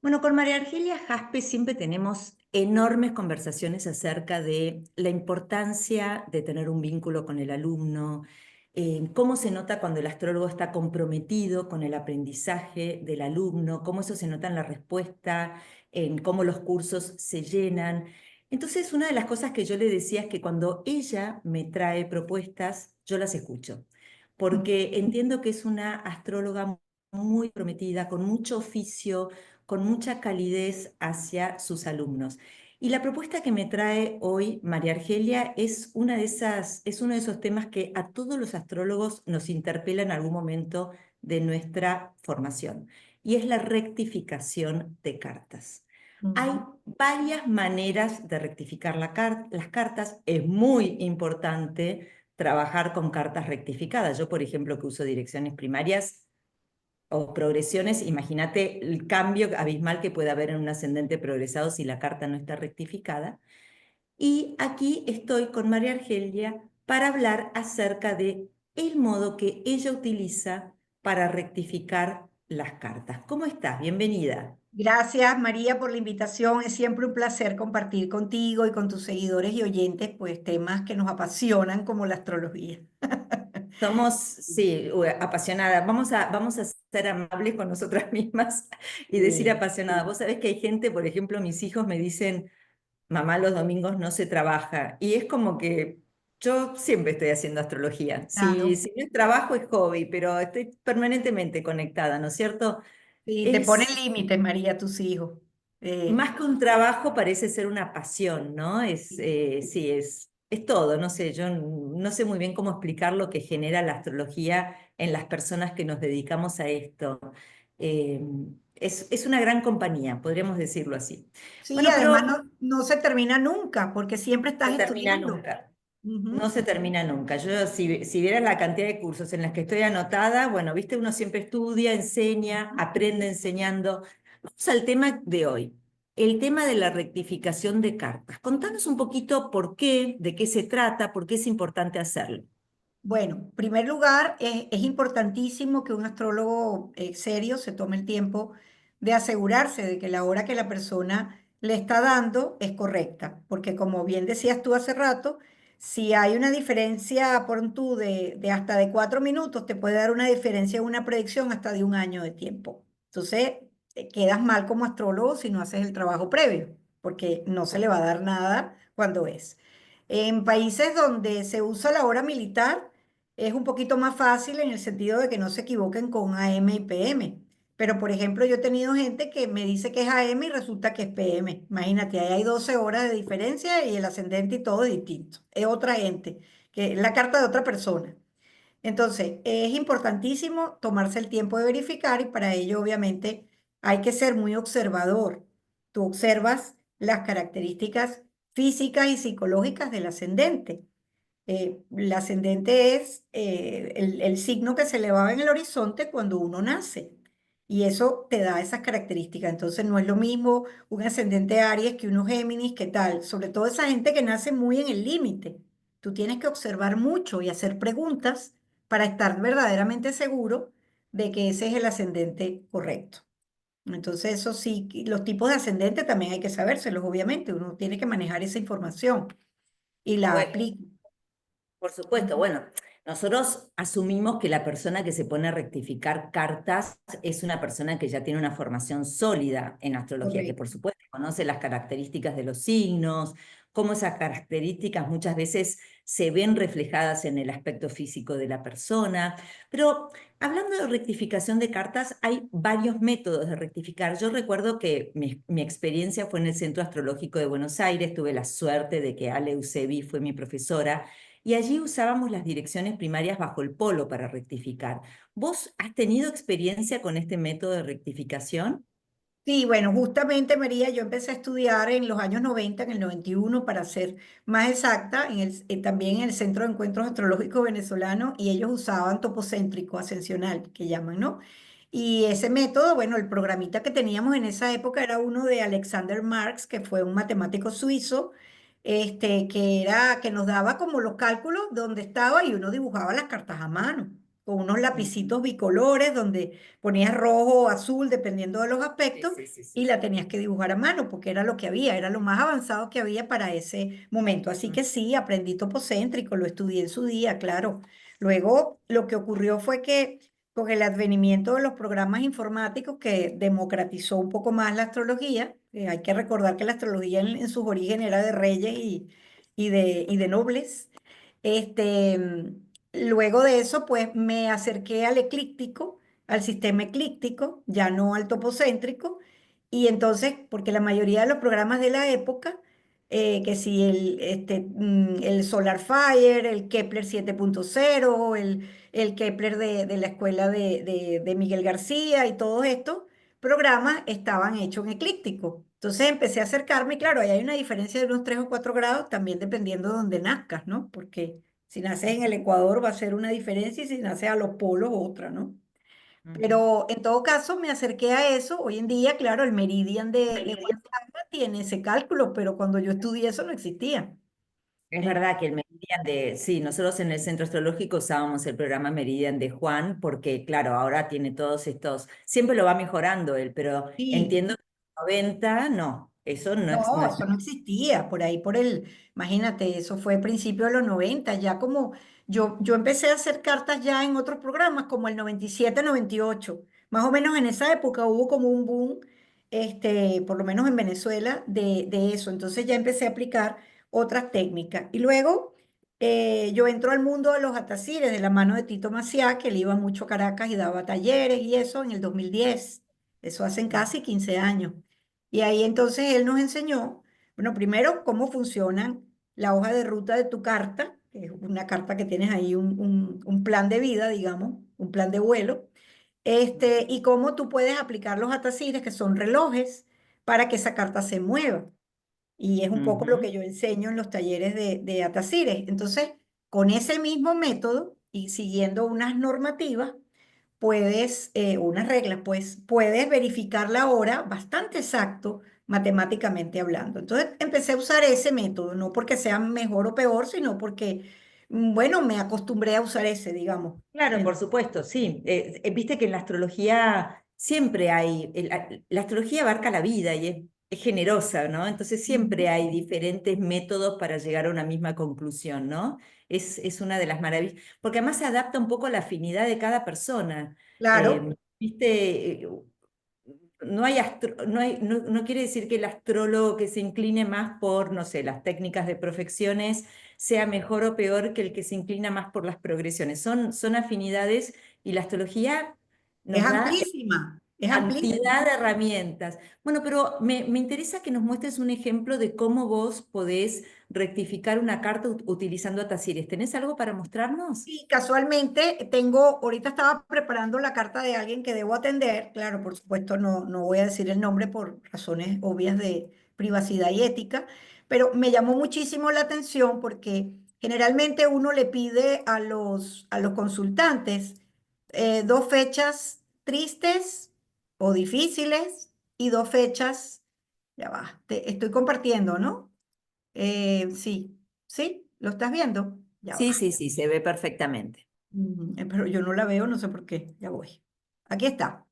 Bueno, con María Argelia Jaspe siempre tenemos enormes conversaciones acerca de la importancia de tener un vínculo con el alumno, cómo se nota cuando el astrólogo está comprometido con el aprendizaje del alumno, cómo eso se nota en la respuesta, en cómo los cursos se llenan. Entonces, una de las cosas que yo le decía es que cuando ella me trae propuestas, yo las escucho, porque entiendo que es una astróloga muy prometida, con mucho oficio, con mucha calidez hacia sus alumnos. Y la propuesta que me trae hoy María Argelia es es uno de esos temas que a todos los astrólogos nos interpela en algún momento de nuestra formación, y es la rectificación de cartas. Hay Ujú. varias maneras de rectificar las cartas. Es muy importante trabajar con cartas rectificadas. Yo, por ejemplo, que uso direcciones primarias o progresiones, imagínate el cambio abismal que puede haber en un ascendente progresado si la carta no está rectificada. Y aquí estoy con María Argelia para hablar acerca de el modo que ella utiliza para rectificar las cartas. ¿Cómo estás? Bienvenida. Gracias, María, por la invitación. Es siempre un placer compartir contigo y con tus seguidores y oyentes, pues temas que nos apasionan como la astrología. Somos, sí, apasionadas. Vamos a ser amables con nosotras mismas y decir Sí. apasionada. Vos sabés que hay gente, por ejemplo, mis hijos me dicen, mamá, los domingos no se trabaja. Y es como que yo siempre estoy haciendo astrología. Claro. Si no es trabajo, es hobby, pero estoy permanentemente conectada, ¿no es cierto? Sí, te ponen Es límites, María, tus hijos. Eh, más que un trabajo, parece ser una pasión, ¿no? Sí, es todo, no sé, yo no sé muy bien cómo explicar lo que genera la astrología en las personas que nos dedicamos a esto. Eh, es una gran compañía, podríamos decirlo así. sí, Bueno, pero además no se termina nunca, porque siempre no estás se termina estudiando. nunca. No Ujú. se termina nunca. Yo, si vieras la cantidad de cursos en las que estoy anotada, bueno, viste, uno siempre estudia, enseña, aprende enseñando. Vamos al tema de hoy, el tema de la rectificación de cartas. Contanos un poquito por qué, de qué se trata, por qué es importante hacerlo. Bueno, en primer lugar, es importantísimo que un astrólogo serio se tome el tiempo de asegurarse de que la hora que la persona le está dando es correcta, porque como bien decías tú hace rato, si hay una diferencia, por tú, de hasta de 4 minutos, te puede dar una diferencia en una predicción hasta de un año de tiempo. Entonces, quedas mal como astrólogo si no haces el trabajo previo, porque no se le va a dar nada cuando es. En países donde se usa la hora militar, es un poquito más fácil en el sentido de que no se equivoquen con AM y PM. Pero, por ejemplo, yo he tenido gente que me dice que es AM y resulta que es PM. Imagínate, ahí hay 12 horas de diferencia y el ascendente y todo es distinto. Es otra gente, que es la carta de otra persona. Entonces, es importantísimo tomarse el tiempo de verificar y para ello, obviamente, hay que ser muy observador. Tú observas las características físicas y psicológicas del ascendente. El ascendente es el signo que se elevaba en el horizonte cuando uno nace. Y eso te da esas características. Entonces no es lo mismo un ascendente Aries que uno Géminis, ¿qué tal? Sobre todo esa gente que nace muy en el límite. Tú tienes que observar mucho y hacer preguntas para estar verdaderamente seguro de que ese es el ascendente correcto. Entonces eso sí, los tipos de ascendente también hay que sabérselos, obviamente. Uno tiene que manejar esa información y la Bueno, aplica. por supuesto, bueno, nosotros asumimos que la persona que se pone a rectificar cartas es una persona que ya tiene una formación sólida en astrología, que por Correcto. supuesto conoce las características de los signos, cómo esas características muchas veces se ven reflejadas en el aspecto físico de la persona. Pero hablando de rectificación de cartas, hay varios métodos de rectificar. Yo recuerdo que mi experiencia fue en el Centro Astrológico de Buenos Aires, tuve la suerte de que Ale Eusebi fue mi profesora y allí usábamos las direcciones primarias bajo el polo para rectificar. ¿Vos has tenido experiencia con este método de rectificación? Sí, bueno, justamente María, yo empecé a estudiar en los años 90, en el 91, para ser más exacta, también en el Centro de Encuentros Astrológicos Venezolano, y ellos usaban topocéntrico ascensional, que llaman, ¿no? Y ese método, bueno, el programita que teníamos en esa época era uno de Alexander Marx, que fue un matemático suizo, que nos daba como los cálculos donde estaba y uno dibujaba las cartas a mano. con unos Ujú. lapicitos bicolores donde ponías rojo o azul dependiendo de los Sí, aspectos sí, sí, sí, y la sí. tenías que dibujar a mano porque era lo que había, era lo más avanzado que había para ese momento. Así Mm, que sí, aprendí topocéntrico, lo estudié en su día, claro. Luego lo que ocurrió fue que con el advenimiento de los programas informáticos que democratizó un poco más la astrología, hay que recordar que la astrología en sus orígenes era de reyes y de nobles. Luego de eso, pues me acerqué al eclíptico, al sistema eclíptico, ya no al topocéntrico, y entonces, porque la mayoría de los programas de la época, que si el Solar Fire, el Kepler 7.0, el Kepler de la escuela de Miguel García y todos estos programas estaban hechos en eclíptico. Entonces empecé a acercarme, y claro, ahí hay una diferencia de unos 3 o 4 grados, también dependiendo de dónde nazcas, ¿no? Porque si naces en el ujú, Ecuador va a ser una diferencia y si naces a los polos otra, ¿no? ujú. Pero en todo caso me acerqué a eso. Hoy en día, claro, el meridian de Guayana tiene ese cálculo, pero cuando yo estudié eso no existía. Es Eh, verdad que el Meridian sí, nosotros en el centro astrológico usábamos el programa Meridian de Juan, porque claro, ahora tiene todos estos, siempre lo va mejorando él, pero sí. entiendo que en 90 no, eso no, no No, está. eso no existía por ahí, imagínate, eso fue principio de los 90 ya como yo empecé a hacer cartas ya en otros programas como el 97, 98, más o menos en esa época hubo como un boom, por lo menos en Venezuela, de eso, entonces ya empecé a aplicar otras técnicas. Y luego yo entro al mundo de los atacires de la mano de Tito Maciá, que él iba mucho a Caracas y daba talleres y eso en el 2010, eso hacen casi 15 años. Y ahí entonces él nos enseñó, bueno, primero cómo funcionan la hoja de ruta de tu carta, que es una carta que tienes ahí un plan de vida, digamos, un plan de vuelo, y cómo tú puedes aplicar los atacires, que son relojes, para que esa carta se mueva. Y es un poco lo Ujú. que yo enseño en los talleres de atacires. Entonces, con ese mismo método y siguiendo unas normativas, unas reglas, pues puedes verificar la hora bastante exacto matemáticamente hablando. Entonces empecé a usar ese método, no porque sea mejor o peor, sino porque, bueno, me acostumbré a usar ese, digamos. Claro, por supuesto, sí. Viste que en la astrología siempre hay, la astrología abarca la vida y es generosa, ¿no? Entonces Ujú. siempre hay diferentes métodos para llegar a una misma conclusión, ¿no? Es una de las maravillas, porque además se adapta un poco a la afinidad de cada persona. Claro, Viste, no hay, no quiere decir que el astrólogo que se incline más por, no sé, las técnicas de profecciones sea mejor o peor que el que se inclina más por las progresiones. Son afinidades y la astrología es nos da amplísima, es amplísima. cantidad de herramientas. Bueno, pero me interesa que nos muestres un ejemplo de cómo vos podés rectificar una carta utilizando atacires. ¿Tenés algo para mostrarnos? Y casualmente ahorita estaba preparando la carta de alguien que debo atender. Claro, por supuesto, no voy a decir el nombre por razones obvias de privacidad y ética, pero me llamó muchísimo la atención porque generalmente uno le pide a los consultantes dos fechas tristes o difíciles y dos fechas, ya va, te estoy compartiendo, ¿no? Sí, sí, ¿lo estás viendo? Ya Sí, va. sí, sí, se ve perfectamente. Pero yo no la veo, no sé por qué. Ya voy. Aquí está.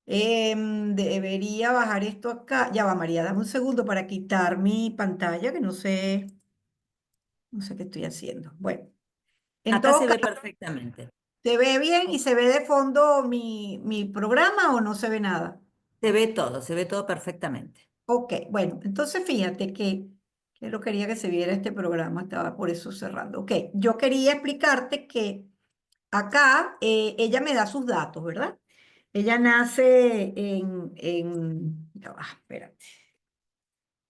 Debería bajar esto acá. Ya va, María, dame un segundo para quitar mi pantalla, que no sé qué estoy haciendo. Bueno, en Acá todo se ve caso, perfectamente. ¿se ve bien y se ve de fondo mi programa o no se ve nada? Se ve todo perfectamente. Ok, bueno, entonces fíjate que no quería que se viera este programa, estaba por eso cerrando. Ok, yo quería explicarte que acá ella me da sus datos, ¿verdad? Ella nace ya va, espérate,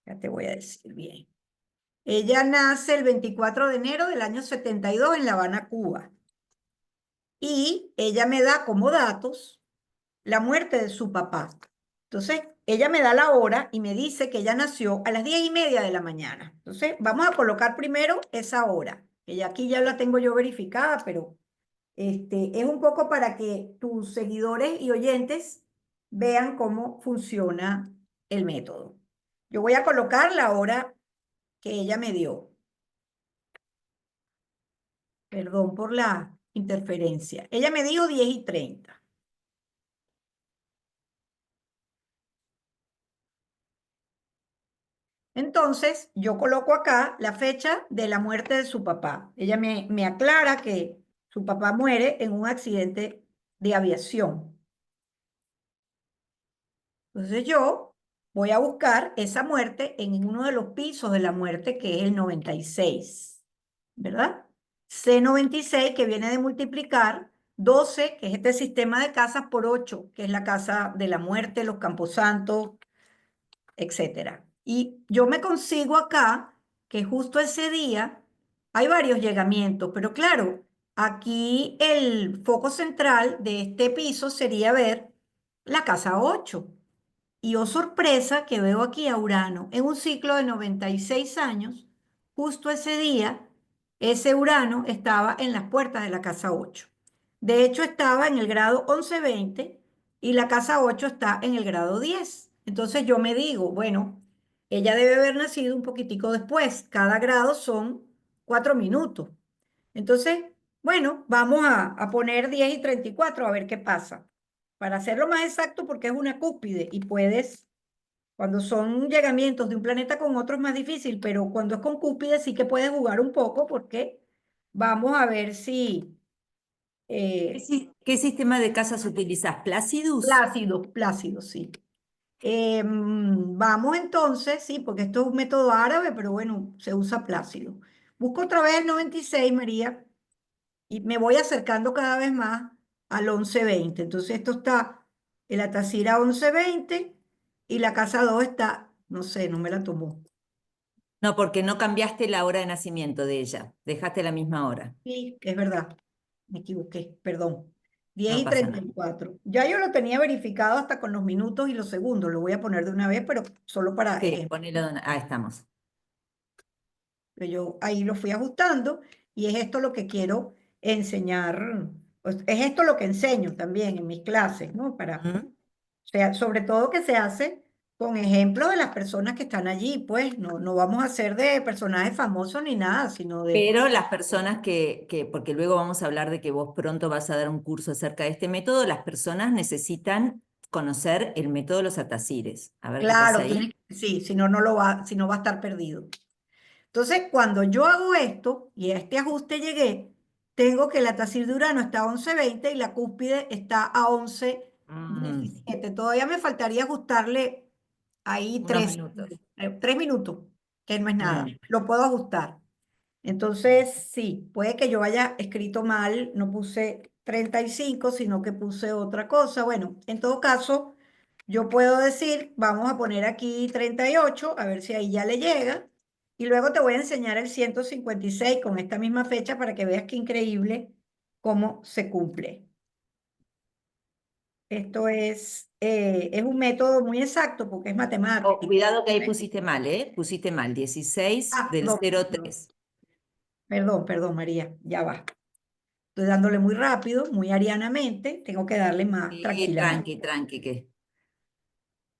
ya te voy a decir bien. Ella nace el 24 de enero del año 72 en La Habana, Cuba. Y ella me da como datos la muerte de su papá. Entonces, ella me da la hora y me dice que ella nació a las 10:30 de la mañana. Entonces, vamos a colocar primero esa hora, que ya aquí ya la tengo yo verificada, pero es un poco para que tus seguidores y oyentes vean cómo funciona el método. Yo voy a colocar la hora que ella me dio. Perdón por la interferencia. Ella me dijo 10:30. Entonces, yo coloco acá la fecha de la muerte de su papá. Ella me aclara que su papá muere en un accidente de aviación. Entonces yo voy a buscar esa muerte en uno de los pisos de la muerte, que es el 96, ¿verdad? C96, que viene de multiplicar 12, que es este sistema de casas, por 8, que es la casa de la muerte, los camposantos, etcétera. Y yo me consigo acá que justo ese día hay varios llegamientos, pero claro, aquí el foco central de este piso sería ver la casa 8. Y oh sorpresa que veo aquí a Urano en un ciclo de 96 años, justo ese día, ese Urano estaba en las puertas de la casa 8. De hecho, estaba en el grado 11-20 y la casa 8 está en el grado 10. Entonces yo me digo, bueno, ella debe haber nacido un poquitico después. Cada grado son 4 minutos. Entonces, bueno, vamos a poner 10:34 a ver qué pasa. Para hacerlo más exacto, porque es una cúspide y puedes, cuando son llegamientos de un planeta con otro es más difícil, pero cuando es con cúspide sí que puedes jugar un poco porque vamos a ver si ¿Qué sistema de casas utilizas? ¿Placidus? plácido, plácido, sí. Vamos entonces, sí, porque esto es un método árabe, pero bueno, se usa plácido. Busco otra vez el 96, María, y me voy acercando cada vez más al 11-20. Entonces esto está en la Tacira 11-20 y la casa 2 está, no sé, no me la tomó. No, porque no cambiaste la hora de nacimiento de ella. Dejaste la misma hora. Sí, es verdad, me equivoqué, perdón. diez No y pasa treinta nada. y cuatro. Ya yo lo tenía verificado hasta con los minutos y los segundos. Lo voy a poner de una vez, pero solo para Sí, ejemplo. ponelo. Ah, estamos. Yo ahí lo fui ajustando y es esto lo que quiero enseñar. Pues, es esto lo que enseño también en mis clases, ¿no? ¿Mm? O sea, sobre todo que se hace con ejemplos de las personas que están allí, pues no vamos a hacer de personajes famosos ni nada, sino de, Pero las personas porque luego vamos a hablar de que vos pronto vas a dar un curso acerca de este método, las personas necesitan conocer el método de los atacires. A ver qué pasa claro, ahí. sí, si no, no lo va, si no va a estar perdido. Entonces, cuando yo hago esto y a este ajuste llegué, tengo que la Tacir de Urano está a 11:20 y la cúspide está a once Mm, diecisiete. Todavía me faltaría ajustarle ahí unos minutos. 3 minutos, que no es nada. Mm. Lo puedo ajustar. Entonces, sí, puede que yo haya escrito mal, no puse 35, sino que puse otra cosa. Bueno, en todo caso, yo puedo decir, vamos a poner aquí 38, a ver si ahí ya le llega. Y luego te voy a enseñar el 156 con esta misma fecha para que veas qué increíble cómo se cumple. Esto es un método muy exacto porque es Oh, matemático. cuidado que ahí pusiste mal, ¿eh? Pusiste mal, 16 Ah, del no, cero perdón, tres. perdón, María, ya va. Estoy dándole muy rápido, muy arianamente, tengo que darle más Sí, tranquilamente. tranqui, tranqui, que.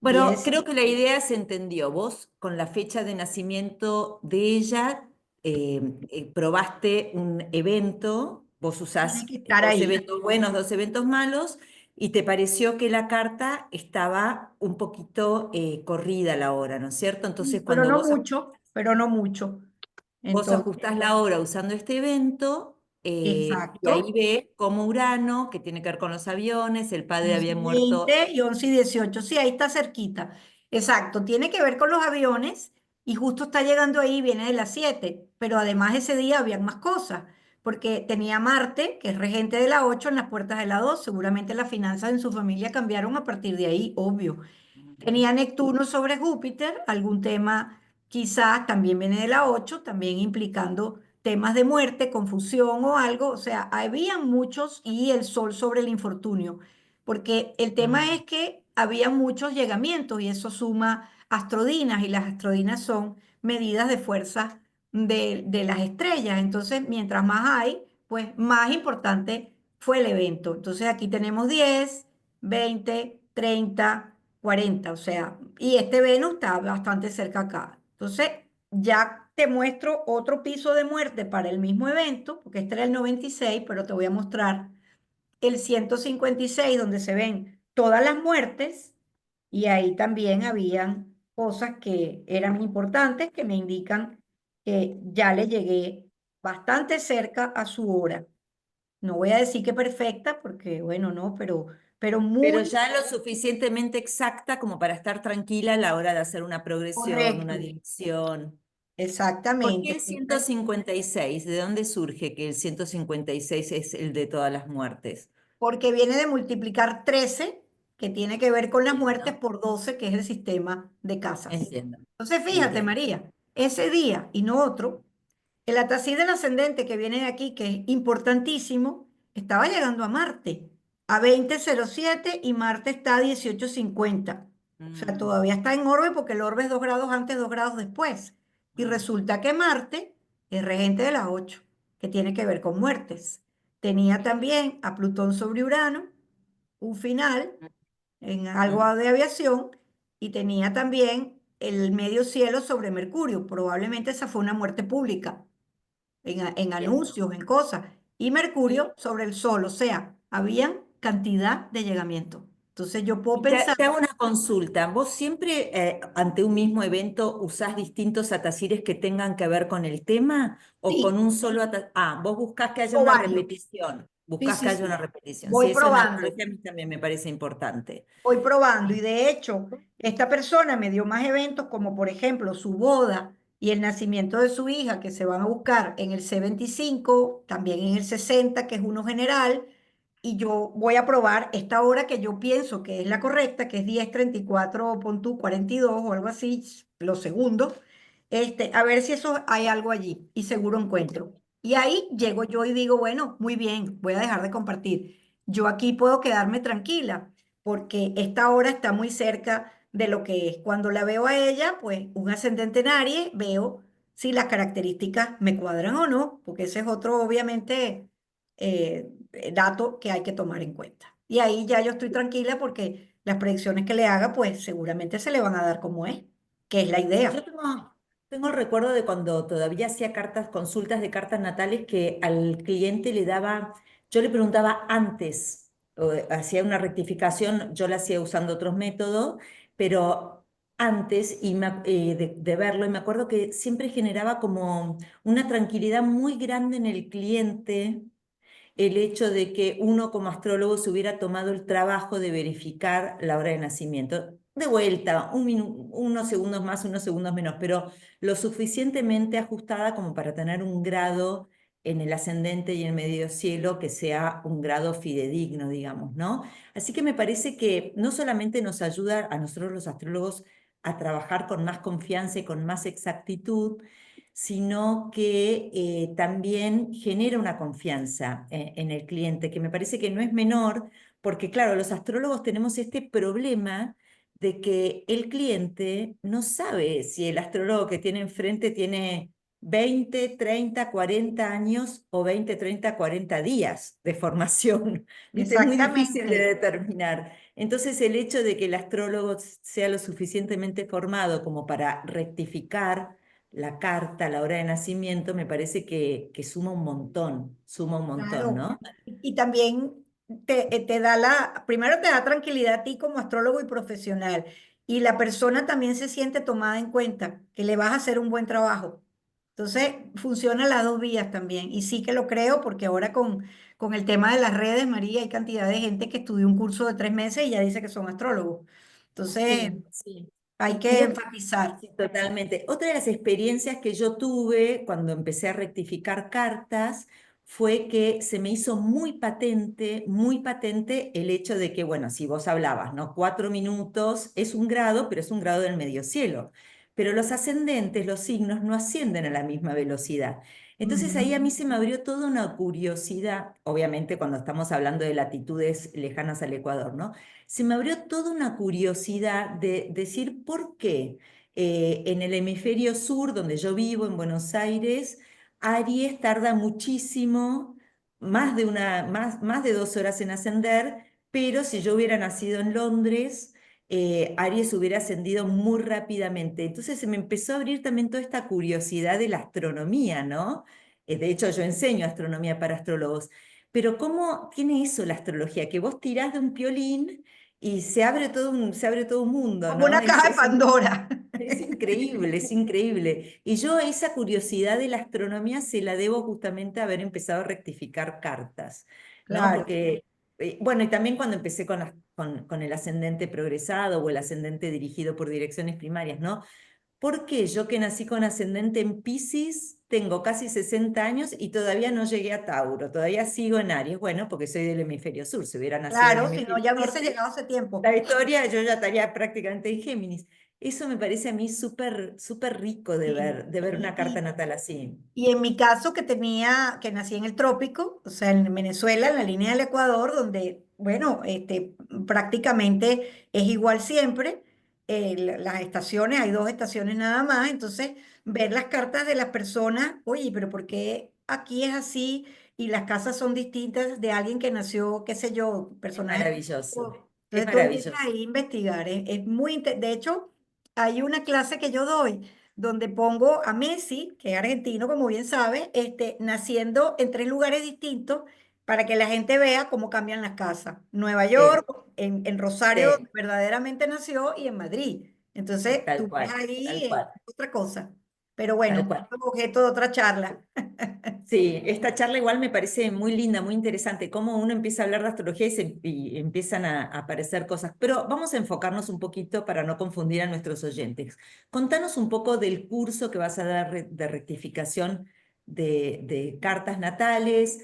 Bueno, 10, creo que la idea se entendió. Vos, con la fecha de nacimiento de ella, probaste un evento, vos tiene usás que estar dos ahí. eventos buenos, dos eventos malos, y te pareció que la carta estaba un poquito corrida la hora, ¿no es cierto? Entonces, Sí, pero cuando no vos mucho, pero no mucho. vos Entonces, ajustás la hora usando este evento y ahí exacto. ves cómo Urano, que tiene que ver con los aviones, el padre once había y muerto. 20 y 11:18. Sí, ahí está cerquita. Exacto, tiene que ver con los aviones y justo está llegando ahí, viene de las 7. Pero además ese día habían más cosas, porque tenía Marte, que es regente de la 8 en las puertas de la 2. Seguramente las finanzas en su familia cambiaron a partir de ahí, obvio. Tenía Neptuno sobre Júpiter, algún tema quizás también viene de la 8, también implicando temas de muerte, confusión o algo. O sea, había muchos y el Sol sobre el infortunio, porque el tema Mm, es que había muchos llegamientos y eso suma astrodinas y las astrodinas son medidas de fuerza de las estrellas. Entonces, mientras más hay, pues más importante fue el evento. Entonces, aquí tenemos 10, 20, 30, 40, o sea, y este Venus está bastante cerca acá. Entonces, ya te muestro otro piso de muerte para el mismo evento, porque este era el 96, pero te voy a mostrar el 156, donde se ven todas las muertes, y ahí también habían cosas que eran importantes que me indican que ya le llegué bastante cerca a su hora. No voy a decir que perfecta, porque bueno, no, pero Pero muy ya lo suficientemente exacta como para estar tranquila a la hora de hacer una progresión, una correcto. dirección. ¿Por qué Exactamente. el 156? ¿De dónde surge que el 156 es el de todas las muertes? Porque viene de multiplicar 13, que tiene que ver con las muertes, Entiendo, por 12, que es el sistema de casas. entiendo, Entonces, fíjate, entiendo. María, ese día y no otro, el Atasí del ascendente que viene de aquí, que es importantísimo, estaba llegando a Marte, a 20:07, y Marte está a 18:50. O sea, Mm, todavía está en orbe, porque el orbe es 2 grados antes, 2 grados después. Y mm, resulta que Marte es regente de la 8, que tiene que ver con muertes. Tenía también a Plutón sobre Urano, un final en algo mm, de aviación, y tenía también el medio cielo sobre Mercurio. Probablemente esa fue una muerte pública, en entiendo. anuncios, en cosas. Y Y Mercurio sobre el Sol, o sea, habían cantidad de llegamiento. Entonces yo puedo pensar, te hago una consulta. ¿Vos siempre ante un mismo evento usás distintos atasires que tengan que ver con el tema o con sí, un solo atasir? Ah, vos buscás que haya o una varios. repetición. Sí, Buscás que sí, haya una sí. repetición. Sí, Voy eso en la probando. astrología a mí también me parece importante. Voy probando, y de hecho, esta persona me dio más eventos, como por ejemplo su boda y el nacimiento de su hija, que se van a buscar en el C25, también en el 60, que es uno general, y yo voy a probar esta hora que yo pienso que es la correcta, que es 10:34, pon tú 42 o algo así, los segundos, a ver si eso hay algo allí, y seguro encuentro. Y ahí llego yo y digo, bueno, muy bien, voy a dejar de compartir. Yo aquí puedo quedarme tranquila, porque esta hora está muy cerca de lo que es. Cuando la veo a ella, pues un ascendente en Aries, veo si las características me cuadran o no, porque ese es otro, obviamente, dato que hay que tomar en cuenta. Y ahí ya yo estoy tranquila, porque las predicciones que le haga, pues seguramente se le van a dar como es, que es la Yo idea. tengo el recuerdo de cuando todavía hacía cartas, consultas de cartas natales que al cliente le daba, yo le preguntaba antes, o hacía una rectificación, yo la hacía usando otros métodos, pero antes de verlo, y me acuerdo que siempre generaba como una tranquilidad muy grande en el cliente el hecho de que uno como astrólogo se hubiera tomado el trabajo de verificar la hora de nacimiento. De vuelta, unos segundos más, unos segundos menos, pero lo suficientemente ajustada como para tener un grado en el ascendente y en el medio cielo que sea un grado fidedigno, digamos, ¿no? Así que me parece que no solamente nos ayuda a nosotros los astrólogos a trabajar con más confianza y con más exactitud, sino que también genera una confianza en el cliente, que me parece que no es menor, porque claro, los astrólogos tenemos este problema de que el cliente no sabe si el astrólogo que tiene enfrente tiene 20, 30, 40 años o 20, 30, 40 días de formación. ¿Viste? Es muy difícil de Exactamente. determinar. Entonces, el hecho de que el astrólogo sea lo suficientemente formado como para rectificar la carta a la hora de nacimiento, me parece que suma un montón, Claro. ¿no? Y también te da primero te da tranquilidad a ti como astrólogo y profesional. Y la persona también se siente tomada en cuenta, que le vas a hacer un buen trabajo. Entonces, funciona las dos vías también. Y sí que lo creo, porque ahora con el tema de las redes, María, hay cantidad de gente que estudió un curso de 3 meses y ya dice que son astrólogos. Entonces, Sí, sí. hay Y que enfatizar. sí, totalmente. Otra de las experiencias que yo tuve cuando empecé a rectificar cartas fue que se me hizo muy patente el hecho de que, bueno, si vos hablabas, ¿no? 4 minutos es un grado, pero es un grado del medio cielo. Pero los ascendentes, los signos, no ascienden a la misma velocidad. Entonces ahí a Ujú. mí se me abrió toda una curiosidad, obviamente cuando estamos hablando de latitudes lejanas al Ecuador, ¿no? Se me abrió toda una curiosidad de decir por qué en el hemisferio sur, donde yo vivo, en Buenos Aires, Aries tarda muchísimo, más de 2 horas en ascender, pero si yo hubiera nacido en Londres, Aries hubiera ascendido muy rápidamente. Entonces se me empezó a abrir también toda esta curiosidad de la astronomía, ¿no? De hecho, yo enseño astronomía para astrólogos. Pero ¿cómo tiene eso la astrología? Que vos tirás de un piolín y se abre todo un mundo, Como ¿no? una caja de Pandora. Es increíble, es increíble. Y yo esa curiosidad de la astronomía se la debo justamente a haber empezado a rectificar cartas, ¿no? Claro, Porque, bueno, y también cuando empecé con el ascendente progresado o el ascendente dirigido por direcciones primarias, ¿no? Porque yo que nací con ascendente en Piscis, tengo casi 60 años y todavía no llegué a Tauro, todavía sigo en Aries, bueno, porque soy del hemisferio sur, si hubiera nacido en el claro, si no hemisferio ya hubiese norte llegado hace tiempo. la historia yo ya estaría prácticamente en Géminis. Eso me parece a mí súper rico Sí. de ver una carta natal así. Y en mi caso, que nací en el trópico, o sea, en Venezuela, en la línea del Ecuador, donde, bueno, prácticamente es igual siempre, las estaciones, hay dos estaciones nada más, entonces ver las cartas de las personas, oye, pero ¿por qué aquí es así y las casas son distintas de alguien que nació, qué sé yo, Es personajes? maravilloso, es Entonces tú empiezas maravilloso. ahí a investigar, es muy, de hecho, hay una clase que yo doy donde pongo a Messi, que es argentino, como bien sabe, naciendo en tres lugares distintos para que la gente vea cómo cambian las casas. Nueva Eh, York, en Rosario, donde eh, verdaderamente nació, y en Madrid. Entonces, tú ves ahí tal cual, otra cosa. Pero bueno, tal eso cual. es objeto de otra charla. Sí, esta charla igual me parece muy linda, muy interesante, cómo uno empieza a hablar de astrología y empiezan a aparecer cosas. Pero vamos a enfocarnos un poquito para no confundir a nuestros oyentes. Contanos un poco del curso que vas a dar de rectificación de cartas natales,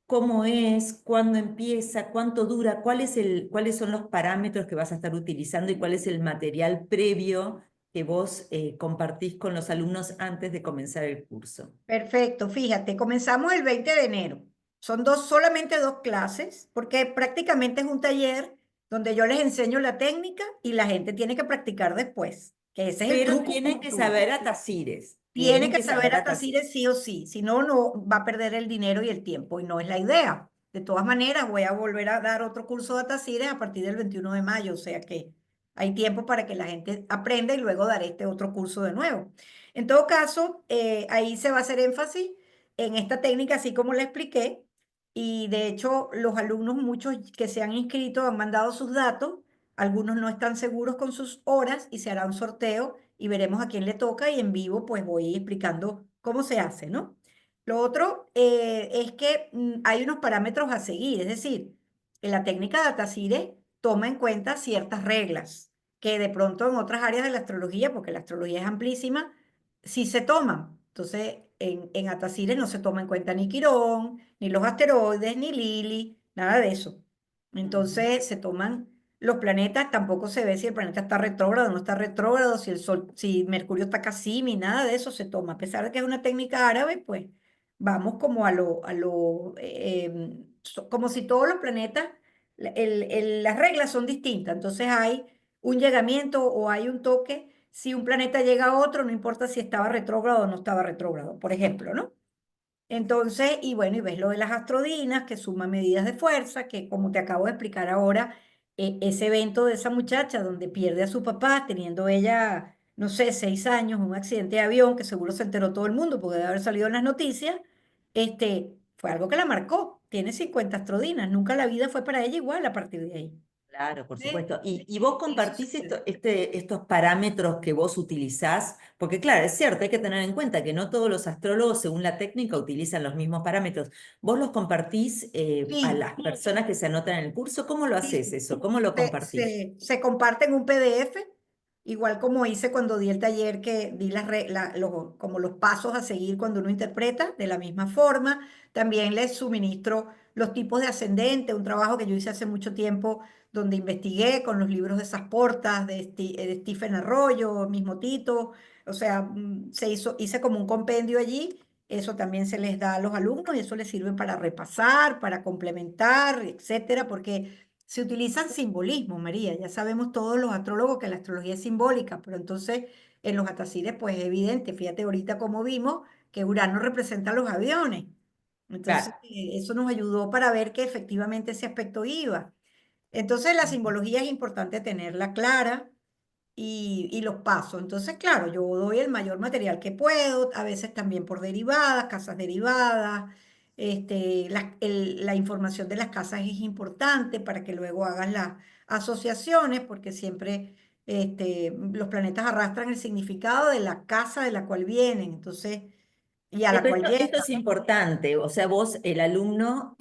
cómo es, cuándo empieza, cuánto dura, cuáles son los parámetros que vas a estar utilizando y cuál es el material previo que vos compartís con los alumnos antes de comenzar el curso. Perfecto, fíjate, comenzamos el 20 de enero. Son solamente dos clases, porque prácticamente es un taller donde yo les enseño la técnica y la gente tiene que practicar después, que ese es el Pero truco tienen como que tú. saber atacires, Tiene tienen que que saber saber atacir atacires. el sí o sí, si no, no va a perder el dinero y el tiempo, y no es la idea. De todas maneras, voy a volver a dar otro curso de atacires a partir del 21 de mayo, o sea que hay tiempo para que la gente aprenda y luego daré este otro curso de nuevo. En todo caso, ahí se va a hacer énfasis en esta técnica, así como le expliqué, y de hecho los alumnos, muchos que se han inscrito, han mandado sus datos, algunos no están seguros con sus horas y se hará un sorteo y veremos a quién le toca y en vivo pues voy explicando cómo se hace, ¿no? Lo otro es que hay unos parámetros a seguir, es decir, en la técnica de Atacire toma en cuenta ciertas reglas que de pronto en otras áreas de la astrología, porque la astrología es amplísima, sí se toman. Entonces, en Atacire no se toma en cuenta ni Quirón, ni los asteroides, ni Lili, nada de eso. Ujú. Entonces, se toman los planetas, tampoco se ve si el planeta está retrógrado o no está retrógrado, si el Sol, si Mercurio está casi, ni nada de eso se toma. A pesar de que es una técnica árabe, pues vamos como como si todos los planetas, las reglas son distintas. Entonces hay un llegamiento o hay un toque. Si un planeta llega a otro, no importa si estaba retrógrado o no estaba retrógrado, por ejemplo, ¿no? Entonces, y bueno, y ves lo de las astrodinas, que suman medidas de fuerza, que como te acabo de explicar ahora, ese evento de esa muchacha donde pierde a su papá, teniendo ella, no sé, 6 años, un accidente de avión, que seguro se enteró todo el mundo porque debe haber salido en las noticias, fue algo que la marcó. Tiene 50 astrodinas, nunca la vida fue para ella igual a partir de ahí. Claro, por ¿Ves? supuesto. Y vos Eso compartís sucede. estos parámetros que vos utilizás, porque claro, es cierto, hay que tener en cuenta que no todos los astrólogos, según la técnica, utilizan los mismos parámetros. ¿Vos los compartís a Sí, las personas que se anotan en el curso? ¿Cómo lo sí, haces eso? ¿Cómo lo compartís? se comparte en un PDF, igual como hice cuando di el taller que di como los pasos a seguir cuando uno interpreta, de la misma forma. También les suministro los tipos de ascendente, un trabajo que yo hice hace mucho tiempo donde investigué con los libros de esas portas de Stephen Arroyo, mismo Tito, o sea, hice como un compendio allí. Eso también se les da a los alumnos y eso les sirve para repasar, para complementar, etcétera, porque se utilizan simbolismos, María. Ya sabemos todos los astrólogos que la astrología es simbólica, pero entonces en los atacides, pues es evidente. Fíjate ahorita como vimos que Urano representa los aviones. Entonces, Claro. eso nos ayudó para ver que efectivamente ese aspecto iba. Entonces la Ujú. simbología es importante tenerla clara y los pasos. Entonces, claro, yo doy el mayor material que puedo, a veces también por derivadas, casas derivadas. La información de las casas es importante para que luego hagas las asociaciones, porque siempre los planetas arrastran el significado de la casa de la cual vienen, entonces, y a la Pero cual llegan. esto es importante, o sea, vos, el alumno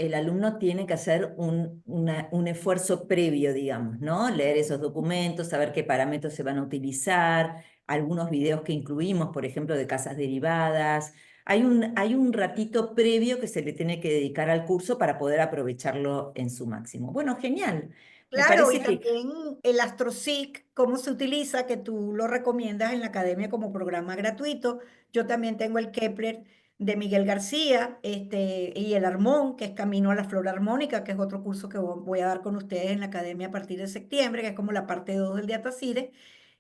tiene que hacer un esfuerzo previo, digamos, ¿no? Leer esos documentos, saber qué parámetros se van a utilizar, algunos videos que incluimos, por ejemplo, de casas derivadas. Hay un ratito previo que se le tiene que dedicar al curso para poder aprovecharlo en su máximo. Bueno, genial. Me Claro, y parece que también el AstroSeek, cómo se utiliza, que tú lo recomiendas en la academia como programa gratuito. Yo también tengo el Kepler de Miguel García, y el Armón, que es Camino a la Flora Armónica, que es otro curso que voy a dar con ustedes en la academia a partir de septiembre, que es como la parte 2 del Diatacire.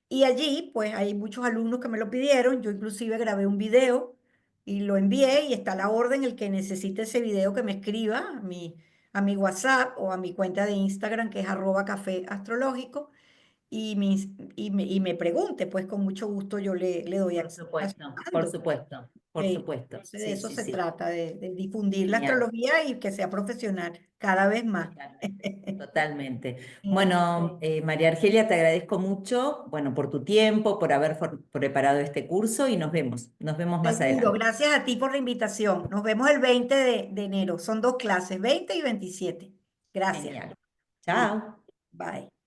Y allí, pues, hay muchos alumnos que me lo pidieron. Yo inclusive grabé un video y lo envié y está la orden, el que necesite ese video que me escriba a mi WhatsApp o a mi cuenta de Instagram, que es @café astrológico, y me pregunte, pues con mucho gusto yo le doy por acceso supuesto, por ayudando. supuesto, por supuesto. Entonces de Sí, eso sí, se sí. trata, de difundir la Genial. astrología y que sea profesional cada vez más. Totalmente, totalmente. Sí. Bueno, María Argelia, te agradezco mucho, bueno, por tu tiempo, por haber preparado este curso y nos vemos más Seguro, adelante. gracias a ti por la invitación. Nos vemos el 20 de enero. Son dos clases, 20 y 27. Gracias. Genial. Listo. Chao. Bye.